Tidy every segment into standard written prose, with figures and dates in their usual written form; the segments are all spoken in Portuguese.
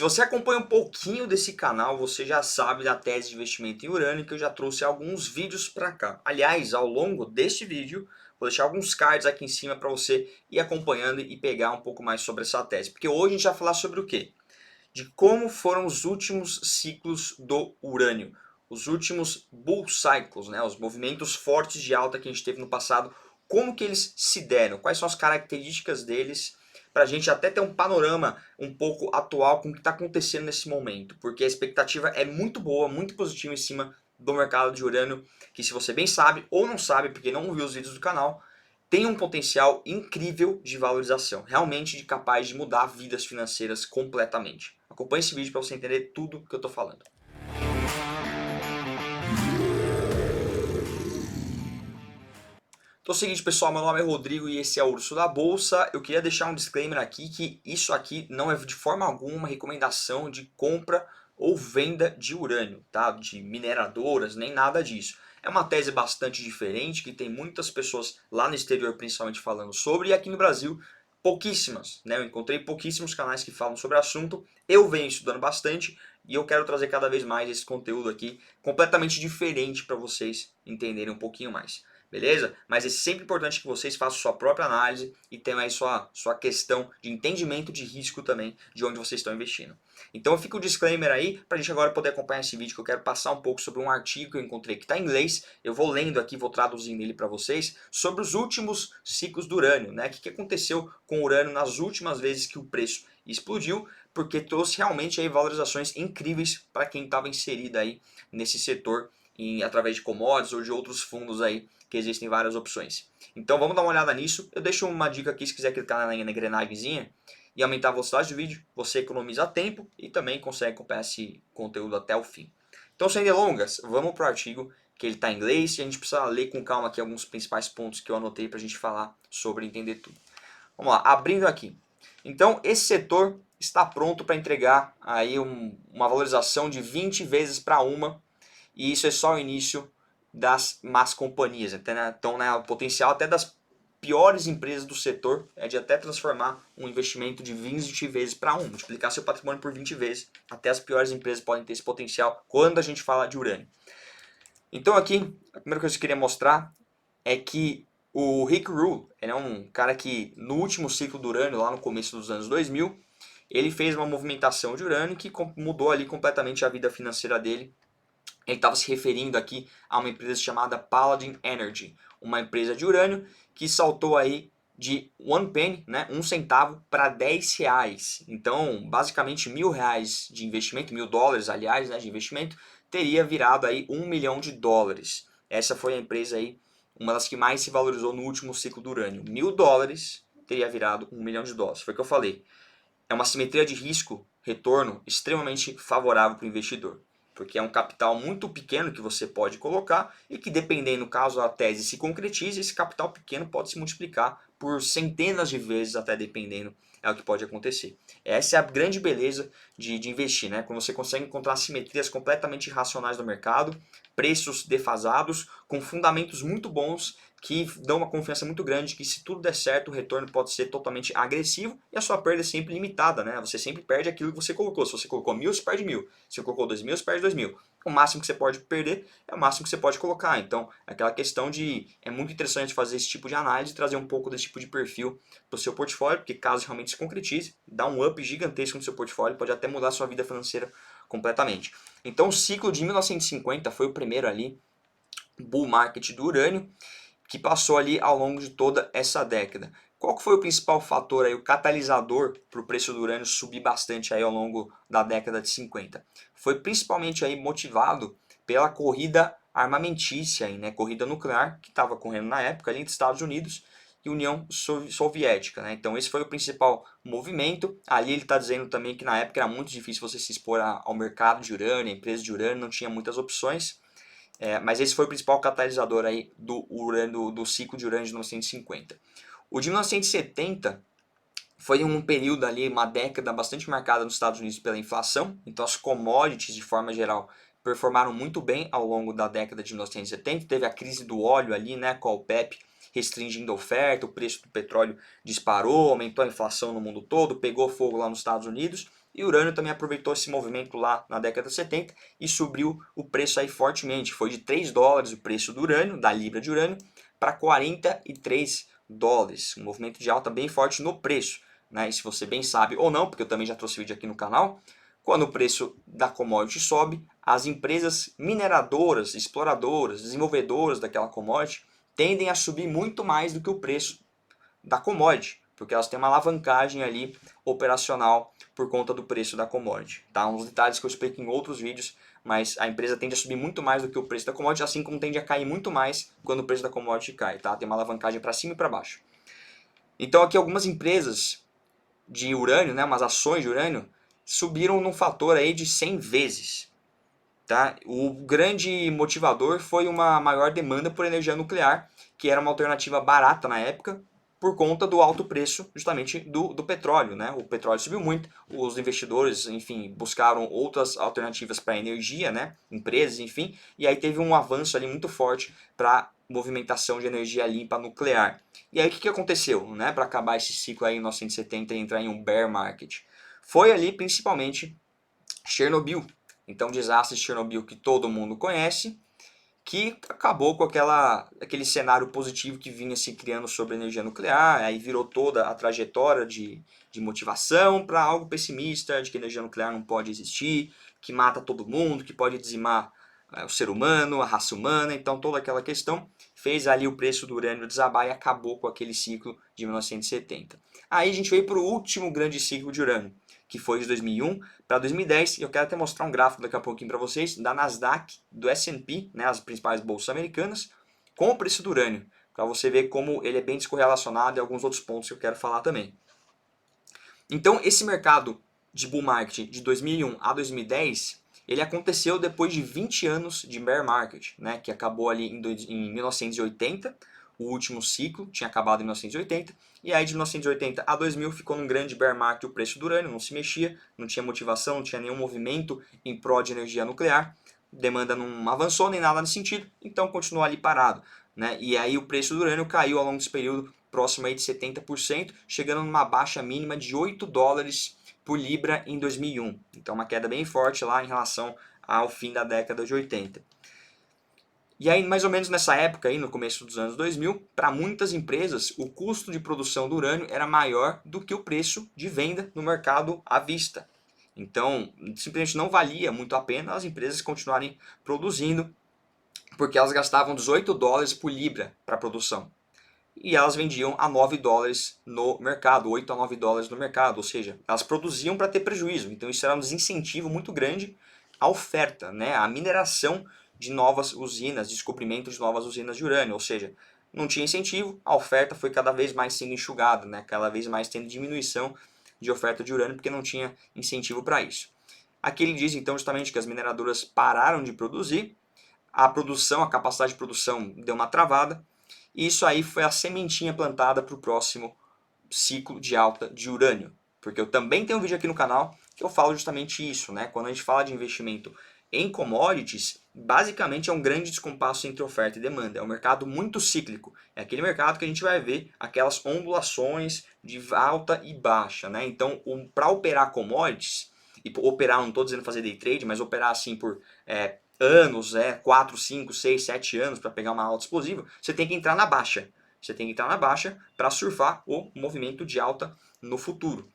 Se você acompanha um pouquinho desse canal, você já sabe da tese de investimento em urânio que eu já trouxe alguns vídeos para cá. Aliás, ao longo deste vídeo, vou deixar alguns cards aqui em cima para você ir acompanhando e pegar um pouco mais sobre essa tese. Porque hoje a gente vai falar sobre o quê? De como foram os últimos ciclos do urânio. Os últimos bull cycles, né? Os movimentos fortes de alta que a gente teve no passado. Como que eles se deram? Quais são as características deles? Para a gente até ter um panorama um pouco atual com o que está acontecendo nesse momento. Porque a expectativa é muito boa, muito positiva em cima do mercado de urânio. Que se você bem sabe ou não sabe, porque não viu os vídeos do canal, tem um potencial incrível de valorização, realmente capaz de mudar vidas financeiras completamente. Acompanhe esse vídeo para você entender tudo que eu estou falando. Então é o seguinte, pessoal, meu nome é Rodrigo e esse é o Urso da Bolsa. Eu queria deixar um disclaimer aqui que isso aqui não é de forma alguma uma recomendação de compra ou venda de urânio, tá? De mineradoras, nem nada disso. É uma tese bastante diferente que tem muitas pessoas lá no exterior principalmente falando sobre, e aqui no Brasil pouquíssimas, né? Eu encontrei pouquíssimos canais que falam sobre o assunto. Eu venho estudando bastante e eu quero trazer cada vez mais esse conteúdo aqui completamente diferente para vocês entenderem um pouquinho mais. Beleza? Mas é sempre importante que vocês façam sua própria análise e tenham aí sua questão de entendimento de risco também de onde vocês estão investindo. Então fica o disclaimer aí para a gente agora poder acompanhar esse vídeo, que eu quero passar um pouco sobre um artigo que eu encontrei que está em inglês. Eu vou lendo aqui, vou traduzindo ele para vocês, sobre os últimos ciclos do urânio, né? O que aconteceu com o urânio nas últimas vezes que o preço explodiu, porque trouxe realmente aí valorizações incríveis para quem estava inserido aí nesse setor através de commodities ou de outros fundos aí, que existem várias opções. Então vamos dar uma olhada nisso. Eu deixo uma dica aqui, se quiser clicar na engrenagemzinha e aumentar a velocidade do vídeo, você economiza tempo e também consegue acompanhar esse conteúdo até o fim. Então, sem delongas, vamos para o artigo, que ele está em inglês e a gente precisa ler com calma aqui alguns principais pontos que eu anotei para a gente falar sobre entender tudo. Vamos lá, abrindo aqui. Então, esse setor está pronto para entregar aí uma valorização de 20 vezes para uma, e isso é só o início das más companhias. Então, né, o potencial até das piores empresas do setor é de até transformar um investimento de 20 vezes para 1, multiplicar seu patrimônio por 20 vezes. Até as piores empresas podem ter esse potencial quando a gente fala de urânio. Então aqui, a primeira coisa que eu queria mostrar é que o Rick Rule, ele é um cara que no último ciclo do urânio, lá no começo dos anos 2000, ele fez uma movimentação de urânio que mudou ali completamente a vida financeira dele. Ele estava se referindo aqui a uma empresa chamada Paladin Energy, uma empresa de urânio que saltou aí de one penny, né, 1 centavo, para 10 reais. Então, basicamente R$ 1.000 de investimento, $1.000, aliás, né, de investimento, teria virado aí US$ 1 milhão. Essa foi a empresa aí, uma das que mais se valorizou no último ciclo do urânio. $1.000 teria virado US$ 1 milhão. Foi o que eu falei. É uma simetria de risco-retorno extremamente favorável para o investidor, porque é um capital muito pequeno que você pode colocar e que, dependendo, caso a tese se concretize, esse capital pequeno pode se multiplicar por centenas de vezes, até dependendo, é o que pode acontecer. Essa é a grande beleza de investir, né? Quando você consegue encontrar simetrias completamente irracionais no mercado, preços defasados, com fundamentos muito bons, que dão uma confiança muito grande que, se tudo der certo, o retorno pode ser totalmente agressivo e a sua perda é sempre limitada, né? Você sempre perde aquilo que você colocou. Se você colocou 1.000, você perde 1.000. Se você colocou 2.000, você perde 2.000. O máximo que você pode perder é o máximo que você pode colocar. Então, aquela questão de... é muito interessante fazer esse tipo de análise e trazer um pouco desse tipo de perfil para o seu portfólio, porque caso realmente se concretize, dá um up gigantesco no seu portfólio, pode até mudar a sua vida financeira completamente. Então, o ciclo de 1950 foi o primeiro ali, bull market do urânio, que passou ali ao longo de toda essa década. Qual que foi o principal fator aí, o catalisador para o preço do urânio subir bastante aí ao longo da década de 50? Foi principalmente aí motivado pela corrida armamentícia, aí, né, corrida nuclear, que estava correndo na época ali entre Estados Unidos e União Soviética. Né? Então esse foi o principal movimento. Ali ele está dizendo também que na época era muito difícil você se expor ao mercado de urânio, a empresa de urânio não tinha muitas opções. Mas esse foi o principal catalisador aí do ciclo de urânio de 1950. O de 1970 foi um período ali, uma década bastante marcada nos Estados Unidos pela inflação. Então as commodities, de forma geral, performaram muito bem ao longo da década de 1970. Teve a crise do óleo ali, né, com a OPEP restringindo a oferta, o preço do petróleo disparou, aumentou a inflação no mundo todo, pegou fogo lá nos Estados Unidos. E o urânio também aproveitou esse movimento lá na década de 70 e subiu o preço aí fortemente. Foi de 3 dólares o preço do urânio, da libra de urânio, para 43 dólares. Um movimento de alta bem forte no preço. Né? E se você bem sabe ou não, porque eu também já trouxe vídeo aqui no canal, quando o preço da commodity sobe, as empresas mineradoras, exploradoras, desenvolvedoras daquela commodity tendem a subir muito mais do que o preço da commodity, porque elas têm uma alavancagem ali operacional por conta do preço da commodity. Tá? Uns detalhes que eu explico em outros vídeos, mas a empresa tende a subir muito mais do que o preço da commodity, assim como tende a cair muito mais quando o preço da commodity cai. Tá? Tem uma alavancagem para cima e para baixo. Então aqui algumas empresas de urânio, né, umas ações de urânio, subiram num fator aí de 100 vezes. Tá? O grande motivador foi uma maior demanda por energia nuclear, que era uma alternativa barata na época, por conta do alto preço justamente do petróleo. Né? O petróleo subiu muito, os investidores, enfim, buscaram outras alternativas para energia, né? Empresas, enfim, e aí teve um avanço ali muito forte para movimentação de energia limpa nuclear. E aí o que aconteceu, né? Para acabar esse ciclo aí em 1970 e entrar em um bear market? Foi ali principalmente Chernobyl. Então, o desastre de Chernobyl que todo mundo conhece, que acabou com aquele cenário positivo que vinha se criando sobre a energia nuclear, aí virou toda a trajetória de motivação para algo pessimista, de que a energia nuclear não pode existir, que mata todo mundo, que pode dizimar o ser humano, a raça humana, então toda aquela questão fez ali o preço do urânio desabar e acabou com aquele ciclo de 1970. Aí a gente veio para o último grande ciclo de urânio, que foi de 2001 para 2010, e eu quero até mostrar um gráfico daqui a pouquinho para vocês, da Nasdaq, do S&P, né, as principais bolsas americanas, com o preço do urânio, para você ver como ele é bem descorrelacionado e alguns outros pontos que eu quero falar também. Então, esse mercado de bull market de 2001 a 2010, ele aconteceu depois de 20 anos de bear market, né, que acabou ali em 1980, o último ciclo tinha acabado em 1980, e aí de 1980 a 2000 ficou num grande bear market o preço do urânio, não se mexia, não tinha motivação, não tinha nenhum movimento em prol de energia nuclear, demanda não avançou nem nada nesse sentido, então continuou ali parado. Né? E aí o preço do urânio caiu ao longo desse período próximo aí de 70%, chegando numa baixa mínima de 8 dólares por libra em 2001. Então uma queda bem forte lá em relação ao fim da década de 80. E aí, mais ou menos nessa época, aí, no começo dos anos 2000, para muitas empresas, o custo de produção do urânio era maior do que o preço de venda no mercado à vista. Então, simplesmente não valia muito a pena as empresas continuarem produzindo, porque elas gastavam 18 dólares por libra para a produção. E elas vendiam a 9 dólares no mercado, 8 a 9 dólares no mercado, ou seja, elas produziam para ter prejuízo. Então isso era um desincentivo muito grande à oferta, né? À mineração de novas usinas, descobrimento de novas usinas de urânio, ou seja, não tinha incentivo, a oferta foi cada vez mais sendo enxugada, né? Cada vez mais tendo diminuição de oferta de urânio porque não tinha incentivo para isso. Aqui ele diz então justamente que as mineradoras pararam de produzir, a produção, a capacidade de produção deu uma travada, e isso aí foi a sementinha plantada para o próximo ciclo de alta de urânio. Porque eu também tenho um vídeo aqui no canal que eu falo justamente isso, né? Quando a gente fala de investimento em commodities, basicamente é um grande descompasso entre oferta e demanda. É um mercado muito cíclico. É aquele mercado que a gente vai ver aquelas ondulações de alta e baixa, né? Então, para operar commodities, e operar, não estou dizendo fazer day trade, mas operar assim por anos, 4, 5, 6, 7 anos para pegar uma alta explosiva, você tem que entrar na baixa. Você tem que entrar na baixa para surfar o movimento de alta no futuro.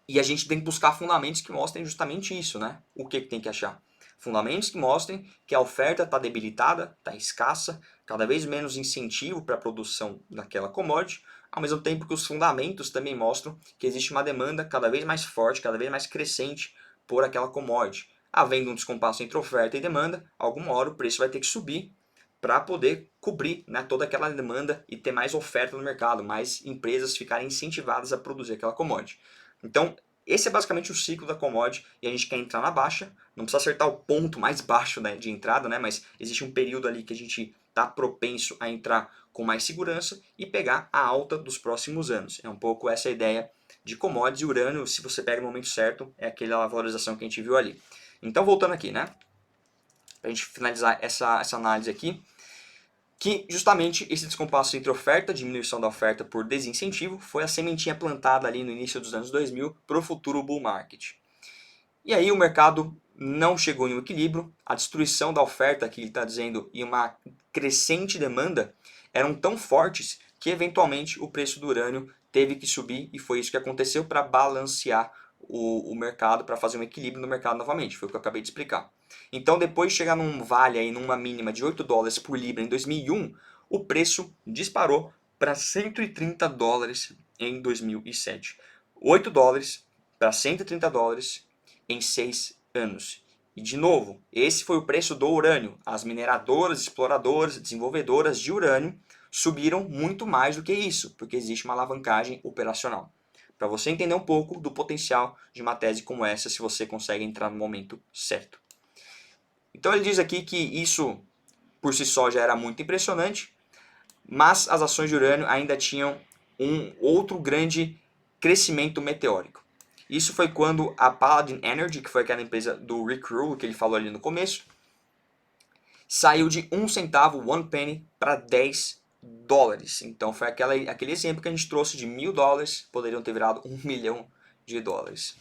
E a gente tem que buscar fundamentos que mostrem justamente isso, né? O que tem que achar? Fundamentos que mostrem que a oferta está debilitada, está escassa, cada vez menos incentivo para a produção daquela commodity, ao mesmo tempo que os fundamentos também mostram que existe uma demanda cada vez mais forte, cada vez mais crescente por aquela commodity. Havendo um descompasso entre oferta e demanda, alguma hora o preço vai ter que subir para poder cobrir, né, toda aquela demanda e ter mais oferta no mercado, mais empresas ficarem incentivadas a produzir aquela commodity. Então, esse é basicamente o ciclo da commodity e a gente quer entrar na baixa, não precisa acertar o ponto mais baixo, né, de entrada, né, mas existe um período ali que a gente está propenso a entrar com mais segurança e pegar a alta dos próximos anos. É um pouco essa a ideia de commodities. E urânio, se você pega no momento certo, é aquela valorização que a gente viu ali. Então, voltando aqui, né, para a gente finalizar essa análise aqui, que justamente esse descompasso entre oferta, diminuição da oferta por desincentivo, foi a sementinha plantada ali no início dos anos 2000 para o futuro bull market. E aí o mercado não chegou em um equilíbrio, a destruição da oferta, que ele está dizendo, e uma crescente demanda eram tão fortes que eventualmente o preço do urânio teve que subir e foi isso que aconteceu para balancear o mercado, para fazer um equilíbrio no mercado novamente, foi o que eu acabei de explicar. Então depois de chegar num vale aí, numa mínima de 8 dólares por libra em 2001, o preço disparou para 130 dólares em 2007. 8 dólares para 130 dólares em 6 anos. E de novo, esse foi o preço do urânio. As mineradoras, exploradoras, desenvolvedoras de urânio subiram muito mais do que isso, porque existe uma alavancagem operacional. Para você entender um pouco do potencial de uma tese como essa, se você consegue entrar no momento certo. Então ele diz aqui que isso por si só já era muito impressionante, mas as ações de urânio ainda tinham um outro grande crescimento meteórico. Isso foi quando a Paladin Energy, que foi aquela empresa do Rick Rule que ele falou ali no começo, saiu de 1 centavo, 1 penny, para 10 dólares. Então foi aquele exemplo que a gente trouxe de 1.000 dólares, poderiam ter virado 1 milhão de dólares.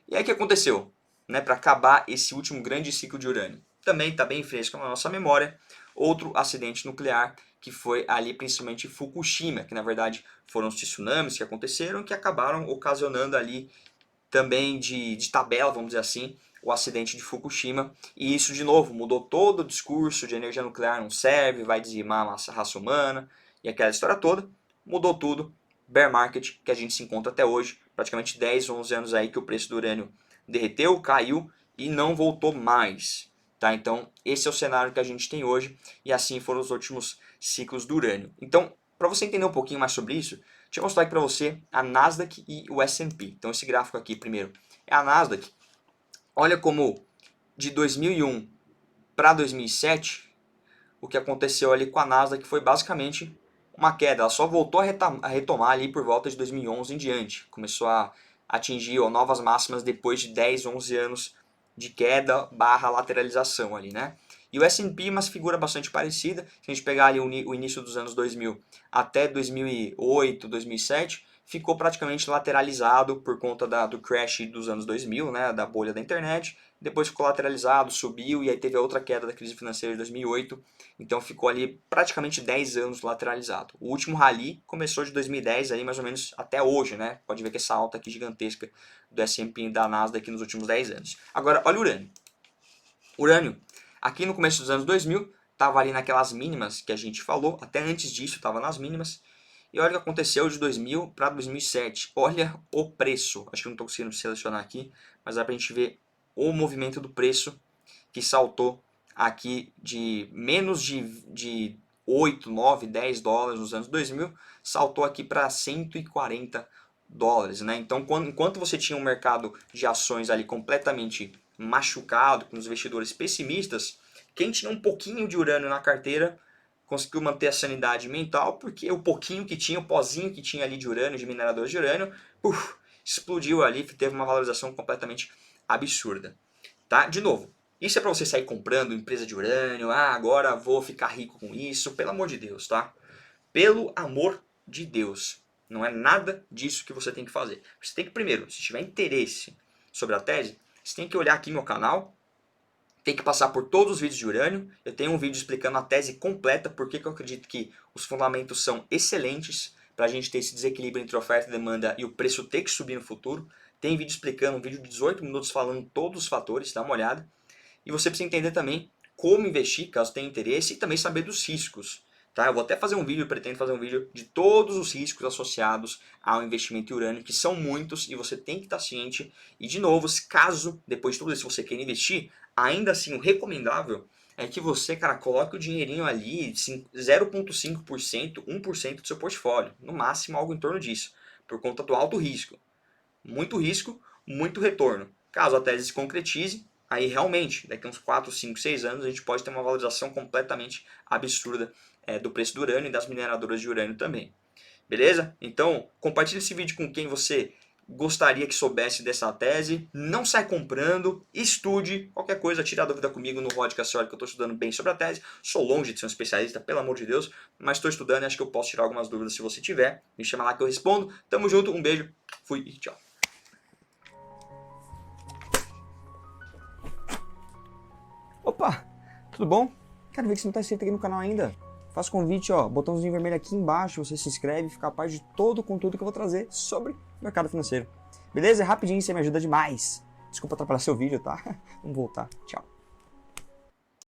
E aí o que aconteceu? Né, para acabar esse último grande ciclo de urânio. Também está bem fresco na nossa memória, outro acidente nuclear, que foi ali principalmente Fukushima, que na verdade foram os tsunamis que aconteceram, que acabaram ocasionando ali também de tabela, vamos dizer assim, o acidente de Fukushima. E isso, de novo, mudou todo o discurso de energia nuclear não serve, vai dizimar a raça humana, e aquela história toda. Mudou tudo. Bear market, que a gente se encontra até hoje, praticamente 10, 11 anos aí que o preço do urânio derreteu, caiu e não voltou mais. Tá? Então, esse é o cenário que a gente tem hoje, e assim foram os últimos ciclos do urânio. Então, para você entender um pouquinho mais sobre isso, deixa eu mostrar aqui para você a Nasdaq e o S&P. Então esse gráfico aqui primeiro é a Nasdaq. Olha como de 2001 para 2007, o que aconteceu ali com a Nasdaq foi basicamente uma queda. Ela só voltou a retomar ali por volta de 2011 em diante. Começou a atingir novas máximas depois de 10, 11 anos de queda barra lateralização ali, né? E o S&P é uma figura bastante parecida. Se a gente pegar ali o início dos anos 2000 até 2008, 2007, ficou praticamente lateralizado por conta do crash dos anos 2000, né, da bolha da internet. Depois ficou lateralizado, subiu e aí teve a outra queda da crise financeira de 2008. Então ficou ali praticamente 10 anos lateralizado. O último rally começou de 2010 aí mais ou menos até hoje, né? Pode ver que essa alta aqui gigantesca do S&P e da Nasdaq aqui nos últimos 10 anos. Agora, olha o urânio. Urânio, aqui no começo dos anos 2000, estava ali naquelas mínimas que a gente falou, até antes disso estava nas mínimas. E olha o que aconteceu de 2000 para 2007. Olha o preço. Acho que eu não estou conseguindo selecionar aqui, mas dá para a gente ver o movimento do preço que saltou aqui de menos de 8, 9, 10 dólares nos anos 2000, saltou aqui para 140 dólares. Né? Então, enquanto você tinha um mercado de ações ali completamente machucado, com os investidores pessimistas, quem tinha um pouquinho de urânio na carteira conseguiu manter a sanidade mental, porque o pouquinho que tinha, o pozinho que tinha ali de urânio, de mineradores de urânio, explodiu ali, teve uma valorização completamente absurda. Tá? De novo, isso é para você sair comprando empresa de urânio, agora vou ficar rico com isso, pelo amor de Deus, tá? Pelo amor de Deus. Não é nada disso que você tem que fazer. Você tem que primeiro, se tiver interesse sobre a tese, você tem que olhar aqui no meu canal, tem que passar por todos os vídeos de urânio. Eu tenho um vídeo explicando a tese completa, porque eu acredito que os fundamentos são excelentes para a gente ter esse desequilíbrio entre oferta e demanda e o preço ter que subir no futuro. Tem vídeo explicando, um vídeo de 18 minutos falando todos os fatores, dá uma olhada. E você precisa entender também como investir, caso tenha interesse, e também saber dos riscos. Tá? Eu vou até fazer um vídeo, pretendo fazer um vídeo de todos os riscos associados ao investimento em urânio, que são muitos e você tem que estar ciente. E de novo, caso depois de tudo isso você queira investir, ainda assim o recomendável é que você, cara, coloque o dinheirinho ali, 0,5%, 1% do seu portfólio. No máximo algo em torno disso, por conta do alto risco. Muito risco, muito retorno. Caso a tese se concretize, aí realmente, daqui a uns 4, 5, 6 anos, a gente pode ter uma valorização completamente absurda do preço do urânio e das mineradoras de urânio também. Beleza? Então, compartilhe esse vídeo com quem você gostaria que soubesse dessa tese. Não sai comprando, estude. Qualquer coisa, tira a dúvida comigo no podcast, que eu estou estudando bem sobre a tese. Sou longe de ser um especialista, pelo amor de Deus, mas estou estudando e acho que eu posso tirar algumas dúvidas se você tiver. Me chama lá que eu respondo. Tamo junto, um beijo, fui e tchau. Opa, tudo bom? Quero ver que você não está inscrito aqui no canal ainda. Faço convite, ó, botãozinho vermelho aqui embaixo, você se inscreve e fica a par de todo o conteúdo que eu vou trazer sobre o mercado financeiro. Beleza? É rapidinho, você me ajuda demais. Desculpa atrapalhar seu vídeo, tá? Vamos voltar. Tchau.